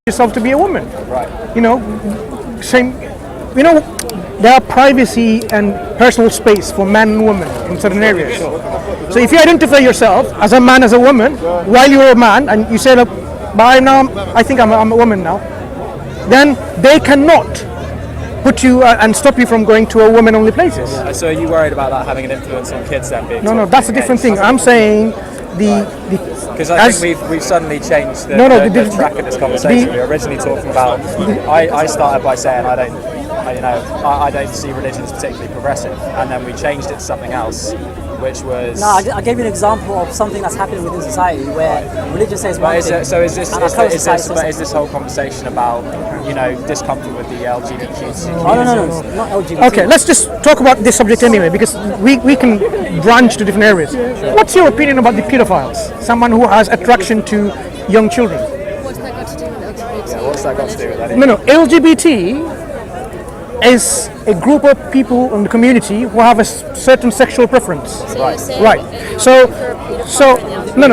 yourself to be a woman. Right. You know, same. You know, there are privacy and personal space for man and woman in certain areas. So if you identify yourself as a man, as a woman, while you're a man, and you say, "Look, by now I think I'm a woman now," then they cannot put you and stop you from going to a woman-only places. So are you worried about that having an influence on kids then? Being No, that's a different thing. I'm saying because I think we've suddenly changed the track of this conversation. We were originally talking about. I started by saying I don't see religion as particularly progressive, and then we changed it to something else, which was. No, I gave you an example of something that's happening within society where religion says one thing. Is this whole conversation about discomfort with the LGBTQ? Oh, no, not LGBT. Okay, let's just talk about this subject anyway, because we can branch to different areas. Sure. What's your opinion about the pedophiles? Someone who has attraction to young children. What's that got to do with LGBT? Yeah, what's that got to do with that? No, LGBT is a group of people in the community who have a certain sexual preference. Right. So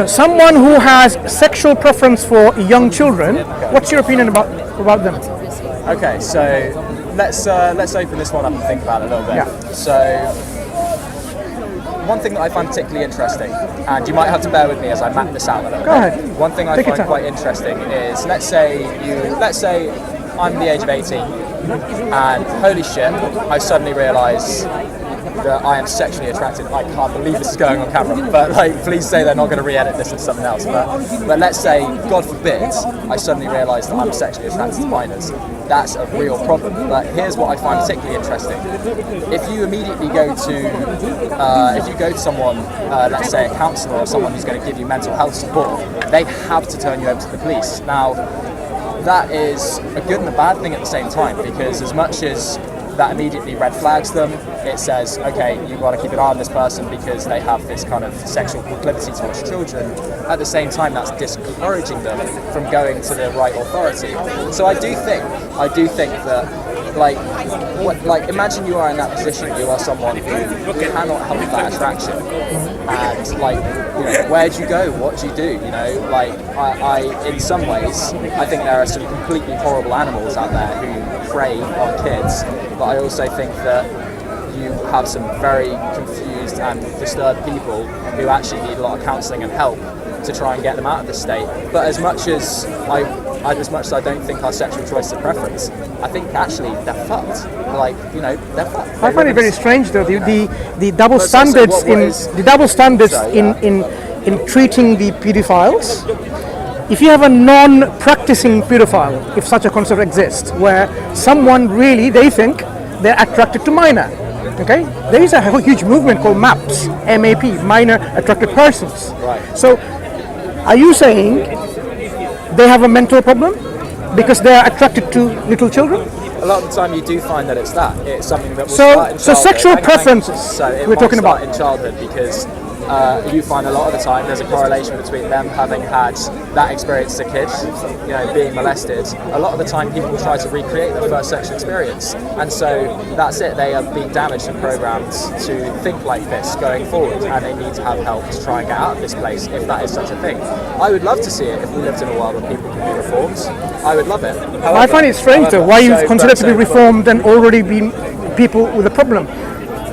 someone who has sexual preference for young children. What's your opinion about them? Okay, so let's open this one up and think about it a little bit. Yeah. So one thing that I find particularly interesting, and you might have to bear with me as I map this out a little bit. Go ahead. One thing I find quite interesting is let's say I'm the age of 18, and holy shit, I suddenly realise that I am sexually attracted. I can't believe this is going on camera, but please say they're not going to re-edit this into something else. But let's say, God forbid, I suddenly realise that I'm sexually attracted to minors. That's a real problem. But here's what I find particularly interesting: if you immediately go to someone, let's say a counsellor or someone who's going to give you mental health support, they have to turn you over to the police. Now, that is a good and a bad thing at the same time, because as much as that immediately red flags them, it says, okay, you've got to keep an eye on this person because they have this kind of sexual proclivity towards children. At the same time, that's discouraging them from going to the right authority. So I do think that, imagine you are in that position. You are someone who cannot help that attraction, and where do you go? What do you do? I in some ways, I think there are some completely horrible animals out there who prey on kids, but I also think that you have some very confused and disturbed people who actually need a lot of counselling and help to try and get them out of this state. But as much as I don't think our sexual choice is a preference, I think actually they're fucked. They're fucked. I find it very strange though, the double standards in treating the pedophiles. If you have a non-practicing pedophile, if such a concept exists, where someone really, they think they're attracted to minor, okay? There is a huge movement called MAPS, M-A-P, minor attracted persons. Right. So, are you saying they have a mental problem because they are attracted to little children? A lot of the time you do find that it's that. It's something that will start in childhood. So sexual preferences we're talking about. In childhood, because you find a lot of the time there's a correlation between them having had that experience as a kid, being molested. A lot of the time people try to recreate their first sexual experience, and so that's it. They are being damaged and programmed to think like this going forward, and they need to have help to try and get out of this place, if that is such a thing. I would love to see it if we lived in a world where people can be reformed. I would love it. However, I find it strange though, why you consider to be reformed and already be people with a problem.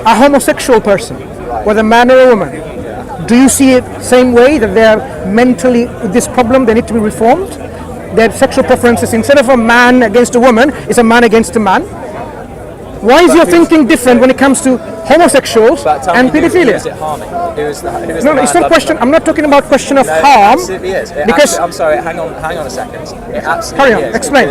A homosexual person, whether man or a woman, do you see it same way, that they are mentally with this problem, they need to be reformed? Their sexual preferences, instead of a man against a woman, is a man against a man? Why is your thinking different when it comes to homosexuals and pedophilia? Who is it harming? No, it's not question. I'm not talking about question of harm. It absolutely is. I'm sorry. Hang on a second. It absolutely is. Explain.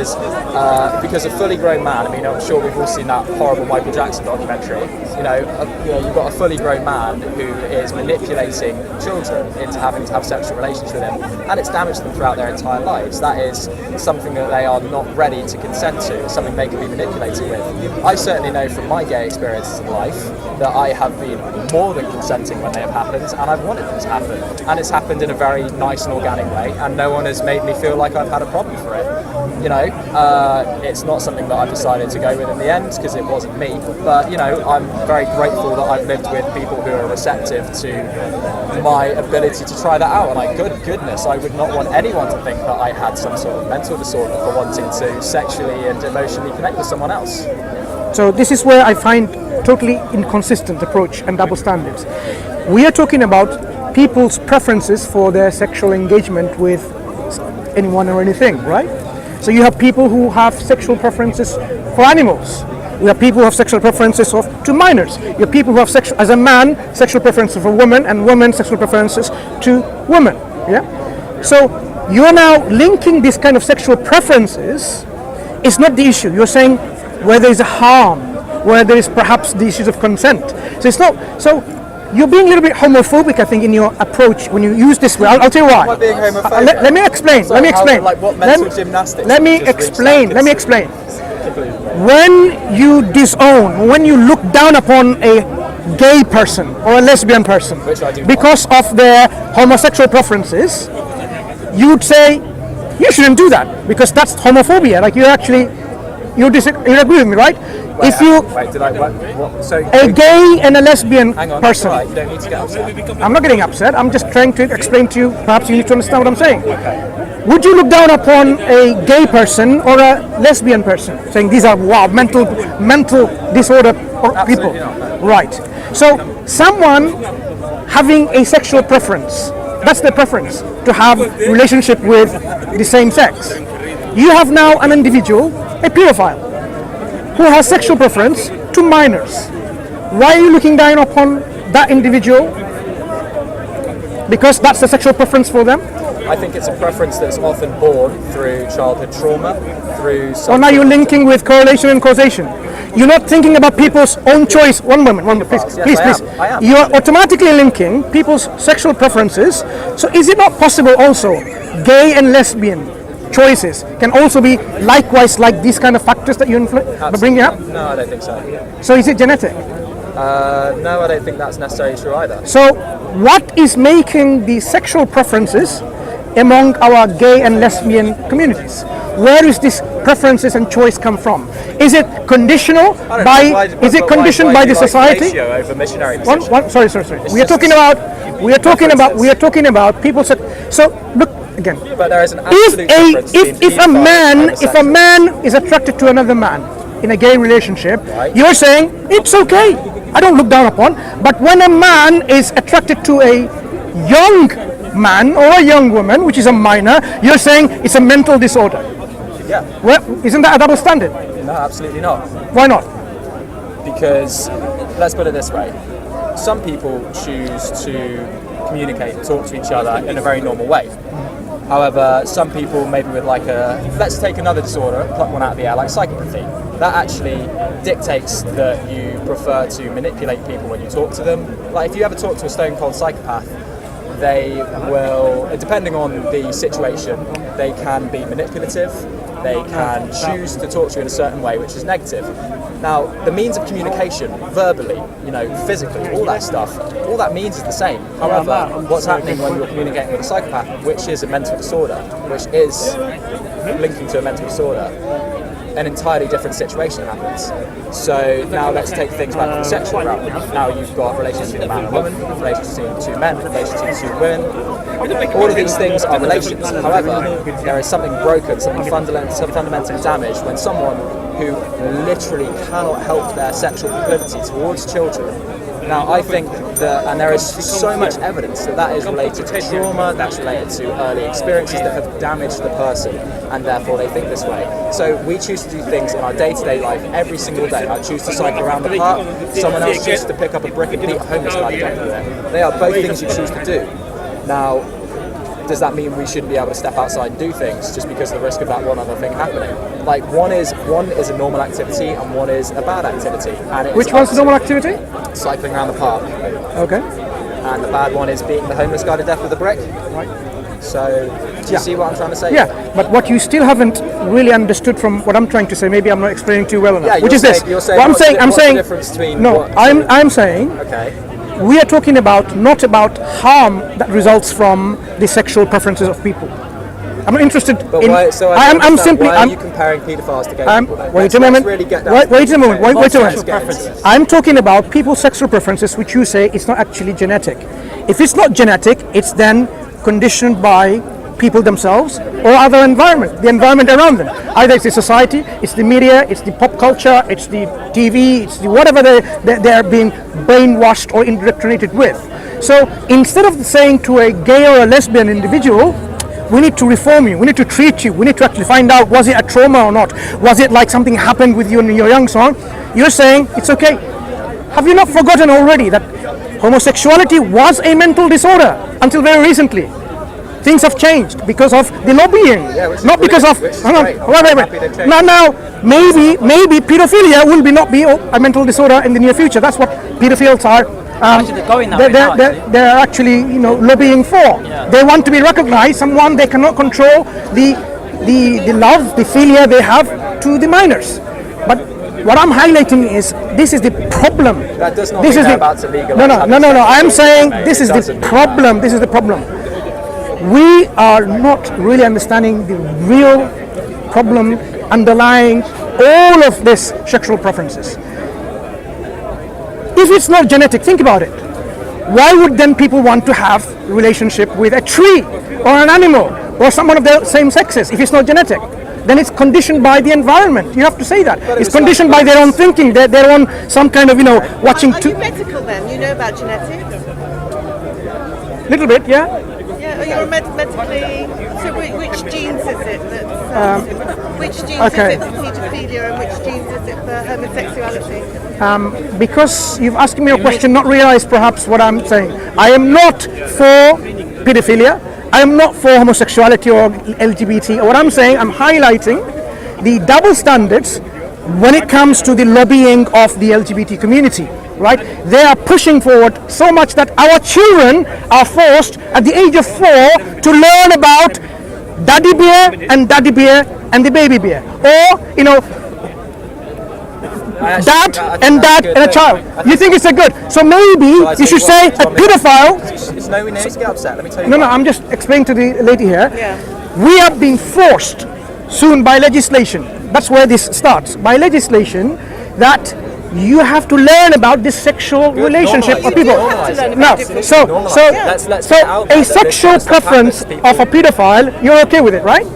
Because a fully grown man. I mean, I'm sure we've all seen that horrible Michael Jackson documentary. You've got a fully grown man who is manipulating children into having to have sexual relations with him, and it's damaged them throughout their entire lives. That is something that they are not ready to consent to. Something they can be manipulated with. I certainly know from my gay experiences in life that I have been more than consenting when they have happened, and I've wanted them to happen. And it's happened in a very nice and organic way, and no one has made me feel like I've had a problem for it. You know, it's not something that I've decided to go with in the end because it wasn't me. But, you know, I'm very grateful that I've lived with people who are receptive to my ability to try that out. And like, goodness, I would not want anyone to think that I had some sort of mental disorder for wanting to sexually and emotionally connect with someone else. So this is where I find totally inconsistent approach and double standards. We are talking about people's preferences for their sexual engagement with anyone or anything, right? So you have people who have sexual preferences for animals. You have people who have sexual preferences to minors. You have people who have as a man, sexual preferences for women, and women sexual preferences to women. Yeah. So you're now linking this kind of sexual preferences. Is not the issue. You're saying where there is a harm, where there is perhaps the issues of consent. So it's not. So you're being a little bit homophobic, I think, in your approach when you use this way. I'll tell you why. Am I being homophobic? Let me explain. So let me explain. Like what mental gymnastics? Let me explain. Let me explain. When you disown, when you look down upon a gay person or a lesbian person because of their homosexual preferences, you would say you shouldn't do that because that's homophobia. Like you agree with me, right? Wait, if you wait, did I what? So a gay and a lesbian hang on, person, right, you don't need to get upset. I'm not getting upset. I'm just trying to explain to you. Perhaps you need to understand what I'm saying. Okay. Would you look down upon a gay person or a lesbian person, saying these are mental disorder people? Not. Right. So someone having a sexual preference, that's their preference, to have relationship with the same sex. You have now an individual, a pedophile, who has sexual preference to minors. Why are you looking down upon that individual? Because that's the sexual preference for them? I think it's a preference that's often born through childhood trauma, through... So now you're linking with correlation and causation. You're not thinking about people's own choice. One moment, please. I am. You are automatically linking people's sexual preferences. So is it not possible also gay and lesbian choices can also be likewise like these kind of factors that you bring up? No, I don't think so. So is it genetic? No, I don't think that's necessarily true either. So what is making the sexual preferences among our gay and lesbian communities? Where is this preferences and choice come from? Is it conditional by the society? Over missionary Sorry. We are talking about people. So look again. But there is an absolute difference if a man is attracted to another man in a gay relationship, right, you're saying it's okay. I don't look down upon. But when a man is attracted to a young man or a young woman, which is a minor, you're saying it's a mental disorder. Yeah. Well, isn't that a double standard? No, absolutely not. Why not? Because, let's put it this way, some people choose to communicate, talk to each other in a very normal way. However, some people maybe with let's take another disorder, pluck one out of the air, like psychopathy. That actually dictates that you prefer to manipulate people when you talk to them. Like if you ever talk to a stone cold psychopath, they will, depending on the situation, they can be manipulative, they can choose to talk to you in a certain way, which is negative. Now, the means of communication, verbally, physically, all that stuff, all that means is the same. However, what's happening when you're communicating with a psychopath, which is a mental disorder, which is linking to a mental disorder, an entirely different situation happens. So now let's take things back to the sexual realm. Now you've got relationships between a man and a woman, relationships between two men, relationships between two women. All of these things are relations. However, there is something broken, some fundamental damage when someone who literally cannot help their sexual proclivity towards children. Now I think that, and there is so much evidence that is related to trauma, that's related to early experiences that have damaged the person, and therefore they think this way. So we choose to do things in our day-to-day life every single day. I choose to cycle around the park, someone else chooses to pick up a brick and beat a homeless guy to death with it. They are both things you choose to do. Now, does that mean we shouldn't be able to step outside and do things just because of the risk of that one other thing happening? Like one is a normal activity and one is a bad activity. And which one's the normal activity? Cycling around the park. Okay. And the bad one is beating the homeless guy to death with a brick. Right. So, do you see what I'm trying to say? Yeah, but what you still haven't really understood from what I'm trying to say, maybe I'm not explaining too well enough, which is this. You're saying What I'm saying, the difference between no, I'm saying, okay. we are talking about not about harm that results from the sexual preferences of people. I'm not interested But in. why, so I'm simply. Why are you comparing paedophiles to gay people? Then? Wait a moment. Really get down Wait a moment. Wait a Sexual moment. preferences. I'm talking about people's sexual preferences, which you say it's not actually genetic. If it's not genetic, it's then conditioned by people themselves or other environment, the environment around them. Either it's the society, it's the media, it's the pop culture, it's the TV, it's the whatever they are being brainwashed or indoctrinated with. So instead of saying to a gay or a lesbian individual, we need to reform you, we need to treat you, we need to actually find out, was it a trauma or not? Was it like something happened with you in your young son? You're saying it's okay. Have you not forgotten already that homosexuality was a mental disorder until very recently? Things have changed because of the lobbying, not because of. Wait. Now, maybe pedophilia will not be a mental disorder in the near future. That's what pedophiles are. Actually, they're going that way now, They're actually, lobbying for. Yeah. They want to be recognized. Someone they cannot control the love, the philia they have to the minors. But what I'm highlighting is this is the problem. That does not this mean is they're the, about to legalize. No. I'm saying mate. this is the Doesn't. problem. This is the problem. We are not really understanding the real problem underlying all of this sexual preferences. If it's not genetic, think about it. Why would then people want to have a relationship with a tree or an animal or someone of the same sexes if it's not genetic? Then it's conditioned by the environment. You have to say that. It's conditioned by their own thinking, their own some kind of, watching. Are you medical then? You know about genetics? Little bit, yeah. Yeah, you're medically. So which genes is it that's which genes okay. is it for paedophilia and which genes is it for homosexuality? Because you've asked me a question, not realized perhaps what I'm saying. I am not for pedophilia. I am not for homosexuality or LGBT. What I'm saying, I'm highlighting the double standards when it comes to the lobbying of the LGBT community. Right? They are pushing forward so much that our children are forced at the age of 4 to learn about daddy bear and the baby bear, or dad and a child. You think it's a good? So maybe you should say a pedophile. It's no need to get upset. Let me tell you. No, I'm just explaining to the lady here. Yeah. We are being forced soon by legislation. That's where this starts. By legislation, that you have to learn about this sexual relationship of people. No, so a sexual preference of a pedophile, you're okay with it, right?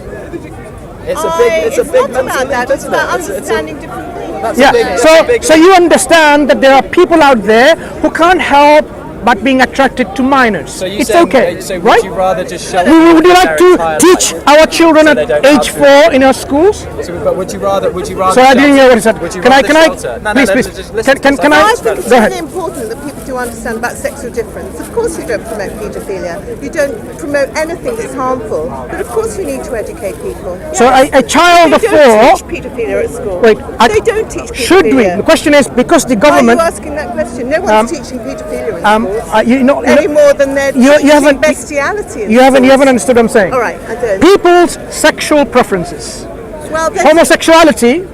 It's a big not about that. It's about understanding different things. Yeah. So you understand that there are people out there who can't help but being attracted to minors. So it's saying, okay, so right? would you rather just show? Would you like to teach our children at age 4 in our schools? But would you rather? So I didn't hear what he said. Would you Can I? No, Please. Can I? I think it's Go really ahead. important that people do understand about sexual difference. Of course you don't promote paedophilia. You don't promote anything that's harmful. But of course you need to educate people. So a child of They 4. don't teach paedophilia at school. Wait, they don't teach paedophilia. Should we? The question is because the Why are government. you asking that question? No one's teaching paedophilia in schools. Any more than they're you teaching haven't- bestiality in You haven't schools. understood what I'm saying. All right, I don't. People's sexual preferences. Well, that's Homosexuality.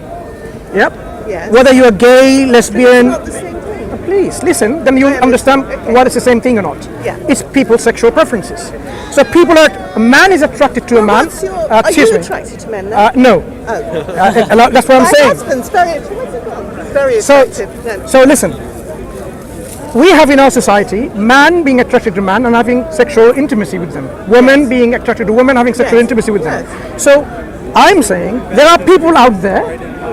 Yep. yes. Whether you're gay, It's lesbian. not the same thing. Please listen, then you'll Yeah, understand okay. what is the same thing or not. Yeah. It's people's sexual preferences. So a man is attracted to a man. What's your, Excuse are you me. attracted to men then? No. Oh. That's what I'm My saying. husband's very attractive. No. So listen. We have in our society man being attracted to man and having sexual intimacy with them. Women being attracted to women having sexual Yes. intimacy with them. Yes. So I'm saying there are people out there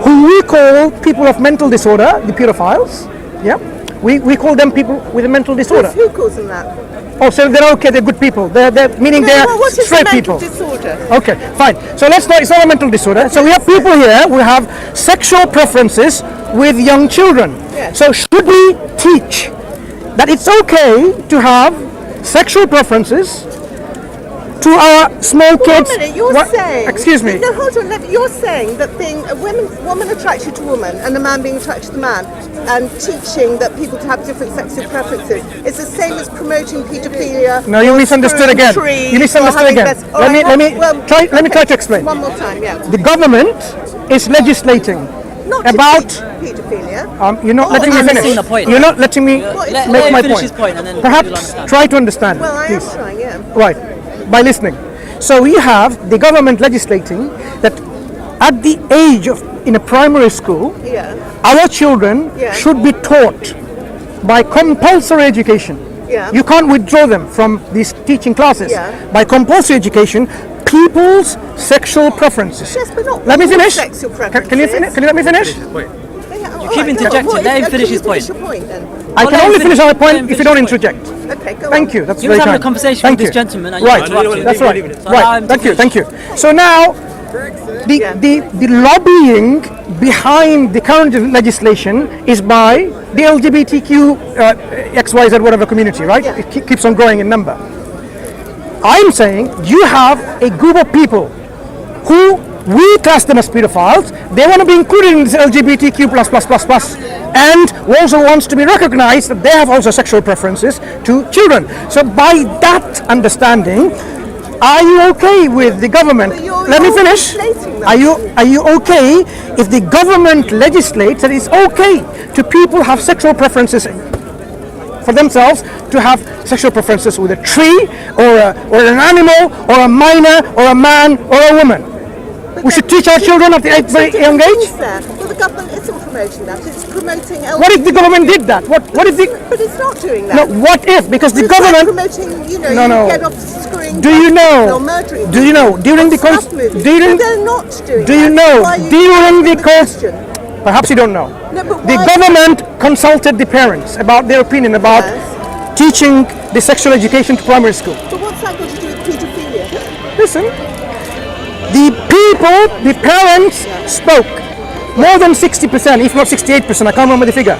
who we call people of mental disorder, the pedophiles. Yeah. We call them people with a mental disorder. Who calls them that? Oh, so they're okay, they're good people. They're meaning No, they're well, what is a straight mental people. disorder? Okay, fine. So it's not a mental disorder. So we have people here who have sexual preferences with young children. Yes. So should we teach that it's okay to have sexual preferences to our small kids. One minute, you're What- saying. Excuse me. No, hold on. You're saying that being a woman attracted to woman and a man being attracted to man, and teaching that people to have different sexual preferences is the same as promoting paedophilia. No, you or misunderstood screwing again. trees You misunderstood or having again. best- All Let right, me well, try to explain. One more time, yeah. The government is legislating Not to about. teach paedophilia. You're not letting me I'm finish. missing the point. You're not letting me What is- Let make him my finish point. his point and then you'll Perhaps understand. try to understand, Well, I am please. trying, yeah. Right, by listening. So we have the government legislating that at the age of in a primary school, Yeah. our children Yeah. should be taught by compulsory education. Yeah. You can't withdraw them from these teaching classes. Yeah. By compulsory education, people's sexual preferences. Yes, but not Let me all finish. sexual Can you finish? Can you let me finish? You keep interjecting. Let him finish his point. Your point then. I Well, can let him only finish my finish- let point him if you finish don't his point. interject. Okay, go Thank on. you. That's He very was having kind. a conversation Thank with this you. gentleman and you Right. interrupted him. That's right. So allow Right. him to Thank you. finish. Thank you. So now, the lobbying behind the current legislation is by the LGBTQ XYZ whatever community, right? Yeah. It keeps on growing in number. I'm saying you have a group of people who we class them as pedophiles. They want to be included in this LGBTQ plus, and also wants to be recognized that they have also sexual preferences to children. So by that understanding, are you okay with the government? But you're Let me finish. legislating that. Are you okay if the government legislates that it's okay to people have sexual preferences for themselves, to have sexual preferences with a tree or an animal or a minor or a man or a woman? We should teach our children at a very young age. Well, the government isn't promoting that. It's promoting. What if the government did that? What if the But it's not doing that. no? What if because the It's like government? promoting, you know, No, you no. get off screwing. Do you know? Or murdering. Do you know during the Snuff movies. during But they're not doing do you that. know Why are you during the asking question? Perhaps you don't know. No, but The why- government consulted the parents about their opinion about teaching the sexual education to primary school. But what's that got to do with paedophilia? Listen, the people, the parents spoke. More than 60%, if not 68%, I can't remember the figure.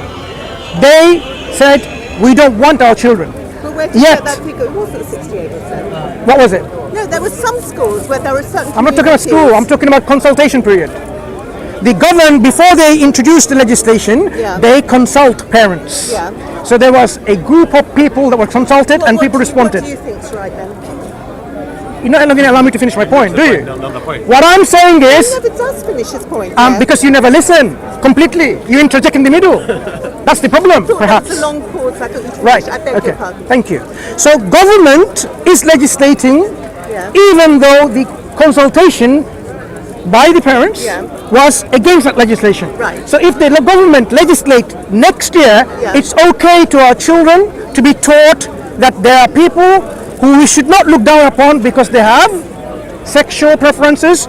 They said, we don't want our children. But where did you Yet. get that figure? It wasn't 68%. What was it? No, there were some schools where there were certain. I'm not talking about school, I'm talking about consultation period. The government, before they introduced the legislation, Yeah. they consult parents. Yeah. So there was a group of people that were consulted and people responded. What do you think's right then? You're not going to allow me to finish my point, do you? No, the point. What I'm saying He is, never does finish his point. yeah. because you never listen completely. You interject in the middle. That's the problem, Thought perhaps. That was a long pause. I thought you Right. finished. I beg Okay. your pardon. Thank you. So government is legislating, Yeah. even though the consultation by the parents Yeah. was against that legislation. Right. So if the government legislate next year, Yeah. it's okay to our children to be taught that there are people who we should not look down upon because they have sexual preferences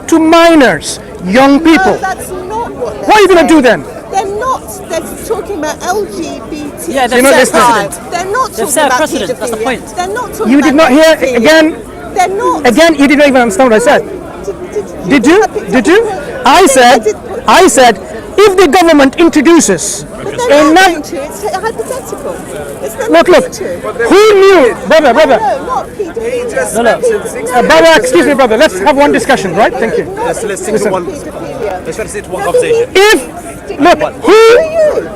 to minors, young people. No, that's not what they're What are you going to do saying. then? They're not. They're talking about LGBT. Yeah, they've set set listening. precedent. They're not They've talking set about precedent, that's the paedophilia. point. They're not talking You about did not hear pedophilia. again. They're not. Again, you didn't even understand what I said. Did you? Did you? I said, if the government introduces But they're a not non- going to. It's hypothetical. It's not look, going look, to. who knew, brother, No, brother, not paedophilia. No. brother, excuse me, brother, let's have one discussion, right? Thank you. Let's stick to one. Pedophilia. Let's try to stick to one conversation. If, look, Who who, are you?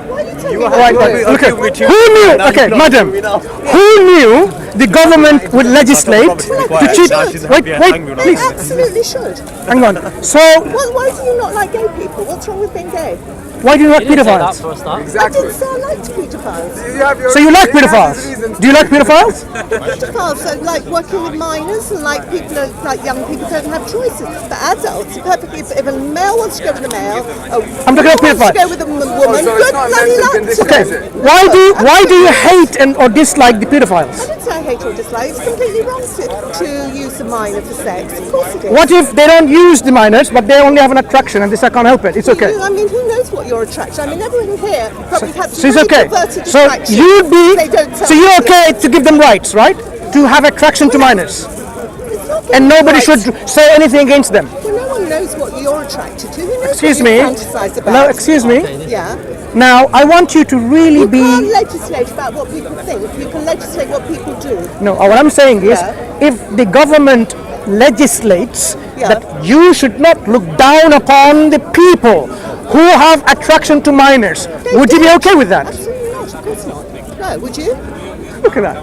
Why are you telling me right, that? right, okay, who knew, okay, madam, who knew the government would legislate to teach, wait, They please, absolutely should. hang on. So, Why do you not like gay people? What's wrong with being gay? why do you like You didn't say that pedophiles? for a start. I didn't say I liked paedophiles. So you like pedophiles? Do you like pedophiles? Pedophiles are like working with minors and like people, like young people don't have choices. But adults are perfectly. If a male wants to go with a male, I'm talking about wants to pedophiles. go with a woman. Good bloody luck to Okay, them. why do you hate or dislike the pedophiles? I didn't say I hate or dislike. It's completely wrong to use a minor for sex. Of course it is. What if they don't use the minors, but they only have an attraction and they say, I can't help it, it's okay. I mean, who knows what your attraction? I mean, everyone here probably has So it's really okay. perverted So attractions. you'd be, They don't tell so you're you. okay to give them rights, right? To have attraction to minors. It's not And nobody right. should say anything against them. Well, no one knows what you're attracted to. Who knows Excuse what me. you fantasize about? Hello, excuse me. Yeah. Now, I want you to really You can't be, legislate about what people think. You can legislate what people do. no, what I'm saying is, Yeah. if the government legislates Yeah. that you should not look down upon the people who have attraction to minors, would you be okay with that? Absolutely not, of course not. No, would you? Look at that.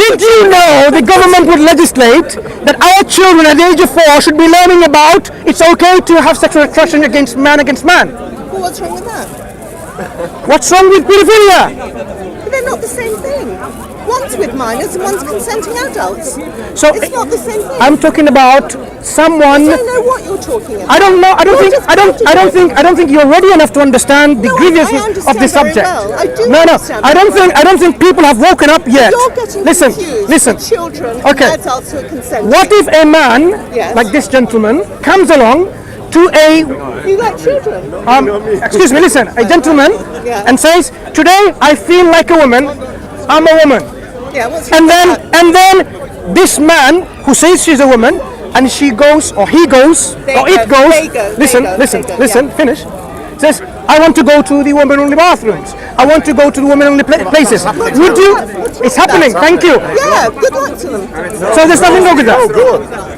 Did you know the government would legislate that our children at the age of 4 should be learning about it's okay to have sexual attraction against man? Well, what's wrong with that? What's wrong with pedophilia? But they're not the same thing. One's with minors and one's consenting adults. So It's not the same thing. I'm talking about someone. I don't know what you're talking about. I don't know. I don't think. I don't think you're ready enough to understand the No, I grievousness understand of the very subject. well. I do No. understand I don't very think. well. I don't think people have woken up yet. You're getting Listen. confused Listen. with children Okay. and adults who are consenting. What if a man Yes. like this gentleman comes along to a You like children? excuse me, listen, a gentleman Yeah. and says, "Today I feel like a woman. I'm a woman." Yeah, what's And wrong with that? then this man who says she's a woman, and she goes, or he goes, They or it go, goes. they go, Listen, they go, listen, they go, listen. yeah. Finish. Says, "I want to go to the women-only bathrooms. I want to go to the women-only places." Would you? It's happening. Thank you. Yeah, good luck to them. So there's nothing wrong with that.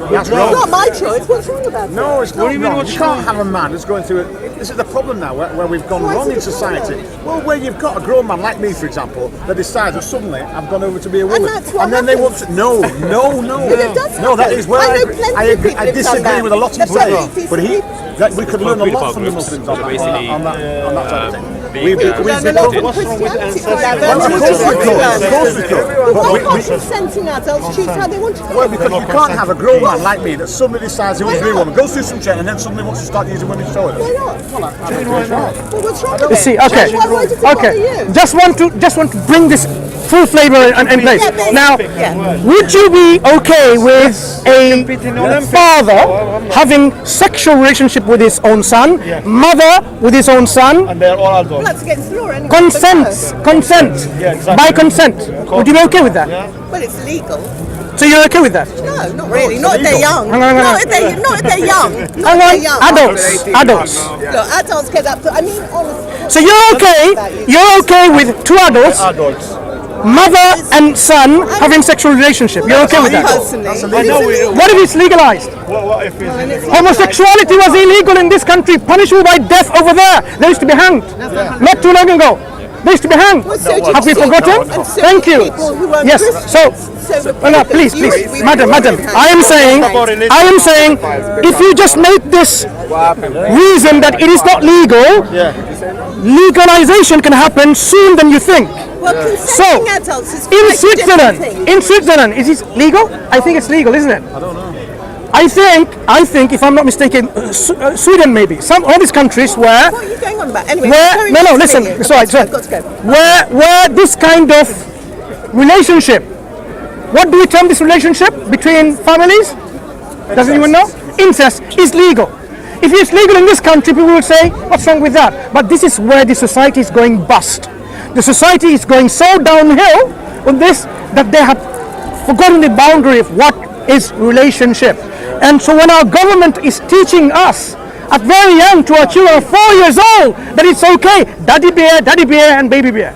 It's not my choice. What's wrong about that? No, it's not. You can't have a man who's going through it. This is the problem now, where we've gone Why is wrong it in a society. problem? Well, where you've got a grown man like me, for example, that decides that suddenly I've gone over to be a woman, that's what then they want to. No. But it does No, that happen. is where I know plenty I of agree. people I who've done disagree that. with a lot of They're people. very decent But we could learn a lot from the groups, Muslims so on basically, that side of thing. being, We learn a lot from Christianity. Of course we could. Why can't consenting adults choose how they want to Well, live? because you can't have a grown man like me that suddenly decides he wants to be a woman, goes through some training, and then suddenly wants to start using women's toilets. Why not? Well, what's wrong with You it? see, okay, Why does it bother okay. you? Just want to bring this full flavor in place. Yeah, but- Now, yeah. would you be okay with a father having sexual relationship with his own son, mother with his own son, and they're all adults. That's against the law anyway. consent, by consent? Would you be okay with that? Well, it's legal. So you're okay with that? No, not really. Not if they're young. Hang on. Not if they're young. Not if they're Hang on, young. adults. Look, adults get up to. I mean, honestly. So you're okay with two adults, mother and son having sexual relationship. You're okay with that? Personally, What if it's legalized? What if it's Homosexuality was illegal in this country, punishable by death over there. They used to be hanged. Not too long ago. They used to be hanged. Have we forgotten? Thank you. Yes. So, no, please, madam. I am saying, if you just make this reason that it is not legal, legalization can happen sooner than you think. Well, So, consenting adults is in quite Switzerland, different thing. is it legal? I think it's legal, isn't it? I don't know. I think, if I'm not mistaken, Sweden maybe. All these countries where, What are you going on about? Anyway, listen, it's all right, I've got to go. where this kind of relationship, what do we term this relationship between families? Does anyone know? Incest is legal. If it's legal in this country, people will say, what's wrong with that? But this is where the society is going bust. The society is going so downhill on this that they have forgotten the boundary of what is relationship. And so when our government is teaching us at very young to our children, 4 years old, that it's okay, daddy bear and baby bear.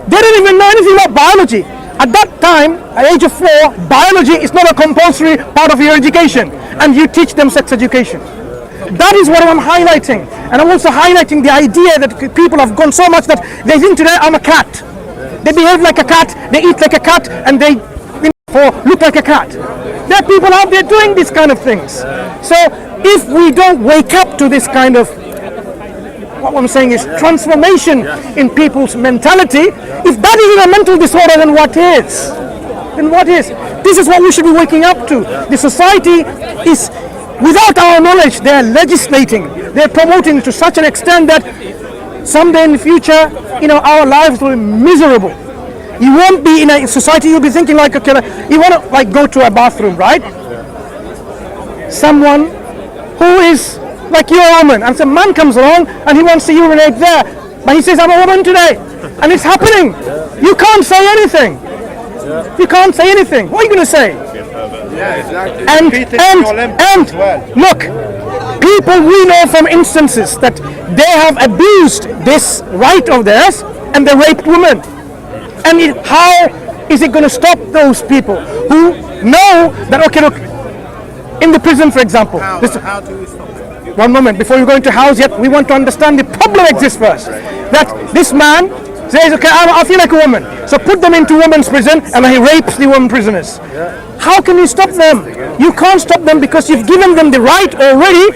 They don't even know anything about biology. At that time, at age of 4, biology is not a compulsory part of your education, and you teach them sex education. That is what I'm highlighting. And I'm also highlighting the idea that people have gone so much that they think today I'm a cat. They behave like a cat, they eat like a cat, and they look like a cat. There are people out there doing these kind of things. So if we don't wake up to this kind of, what I'm saying is transformation in people's mentality, if that isn't a mental disorder, then what is? Then what is? This is what we should be waking up to. The society is, without our knowledge, they're legislating, they're promoting to such an extent that someday in the future, our lives will be miserable. You won't be in a society, you'll be thinking like, okay, you want to go to a bathroom, right? Someone who is like you're a woman, and some man comes along and he wants to urinate there, but he says, I'm a woman today, and it's happening. You can't say anything. You can't say anything. What are you going to say? And look, people we know from instances that they have abused this right of theirs and they raped women. And how is it going to stop those people who know that, okay, look, in the prison, for example, How do we stop it? one moment, before you go into house yet, we want to understand the problem exists first. That this man says, okay, I feel like a woman, so put them into women's prison, and he rapes the women prisoners. How can you stop them? You can't stop them because you've given them the right already,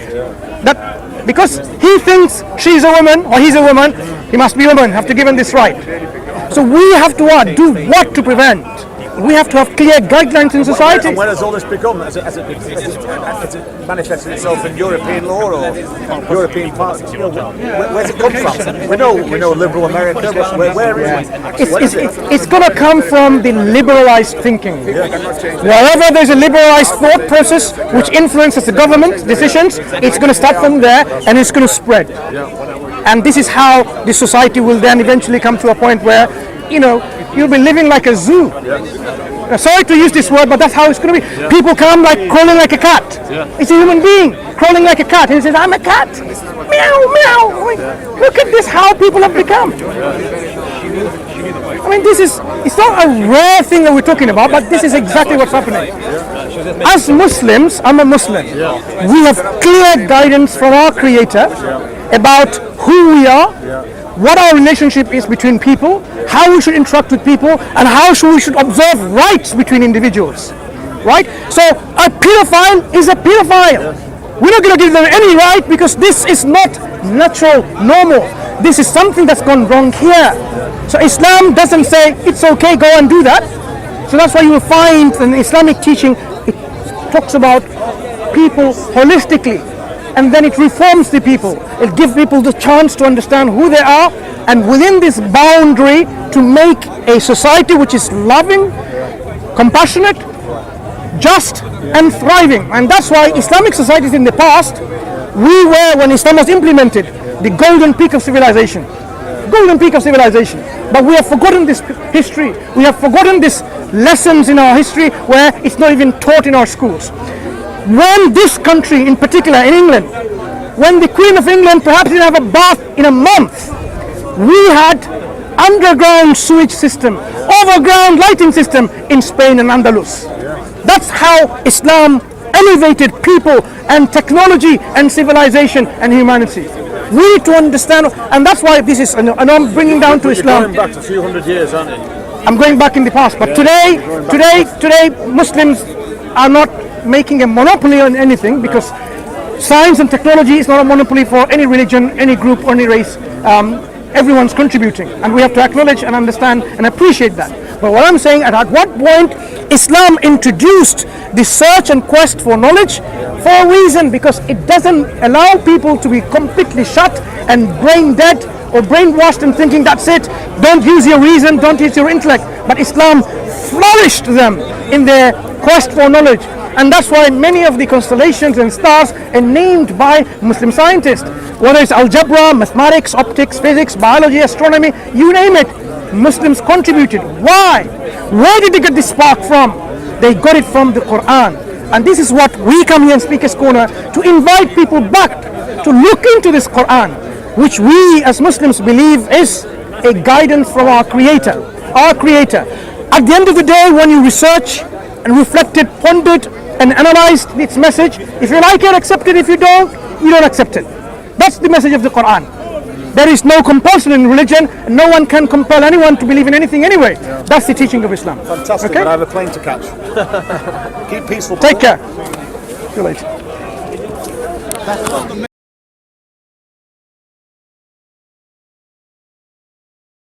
that because he thinks she's a woman or he's a woman, he must be a woman, have to give him this right. So we have to do what to prevent? We have to have clear guidelines in society. And where has all this become? Has it manifested itself in European law or European parts? You know, where's it come from? We know liberal America, but where is it? It's going to come from the liberalized thinking. Wherever there's a liberalized thought process which influences the government decisions, it's going to start from there and it's going to spread. And this is how the society will then eventually come to a point where, you know, you'll be living like a zoo. Sorry to use this word, but that's how it's going to be. People come like crawling like a cat. It's a human being crawling like a cat. And he says, I'm a cat. Meow, meow. I mean, look at this, how people have become. I mean, it's not a rare thing that we're talking about, but this is exactly what's happening. As Muslims, I'm a Muslim. We have clear guidance from our Creator about who we are, what our relationship is between people, how we should interact with people, and how we should observe rights between individuals. Right? So a pedophile is a pedophile. We're not going to give them any right because this is not natural, normal. This is something that's gone wrong here. So Islam doesn't say it's okay, go and do that. So that's why you will find in Islamic teaching, it talks about people holistically. And then it reforms the people. It gives people the chance to understand who they are, and within this boundary to make a society which is loving, compassionate, just and thriving. And that's why Islamic societies in the past, we were, when Islam was implemented, the golden peak of civilization. Golden peak of civilization. But we have forgotten this history. We have forgotten these lessons in our history where it's not even taught in our schools. When this country, in particular in England, when the Queen of England perhaps didn't have a bath in a month, we had underground sewage system, overground lighting system in Spain and Andalus. That's how Islam elevated people and technology and civilization and humanity. We need to understand, and that's why this is, and I'm bringing down to Islam. You're going back a few hundred years, aren't you? I'm going back in the past, but today Muslims are not making a monopoly on anything, because science and technology is not a monopoly for any religion, any group, or any race. Everyone's contributing, and we have to acknowledge and understand and appreciate that. But what I'm saying, at what point Islam introduced the search and quest for knowledge for a reason, because it doesn't allow people to be completely shut and brain dead or brainwashed and thinking that's it, don't use your reason, don't use your intellect. But Islam flourished them in their quest for knowledge. And that's why many of the constellations and stars are named by Muslim scientists. Whether it's algebra, mathematics, optics, physics, biology, astronomy, you name it, Muslims contributed. Why? Where did they get this spark from? They got it from the Quran. And this is what we come here in Speaker's Corner to invite people back to look into this Quran, which we as Muslims believe is a guidance from our Creator. Our Creator. At the end of the day, when you research and reflected, pondered, and analyzed its message, if you like it, accept it. If you don't accept it. That's the message of the Quran. There is no compulsion in religion, and no one can compel anyone to believe in anything anyway. That's the teaching of Islam. Fantastic, okay? but I have a plane to catch. Keep peaceful. Take care. See you later.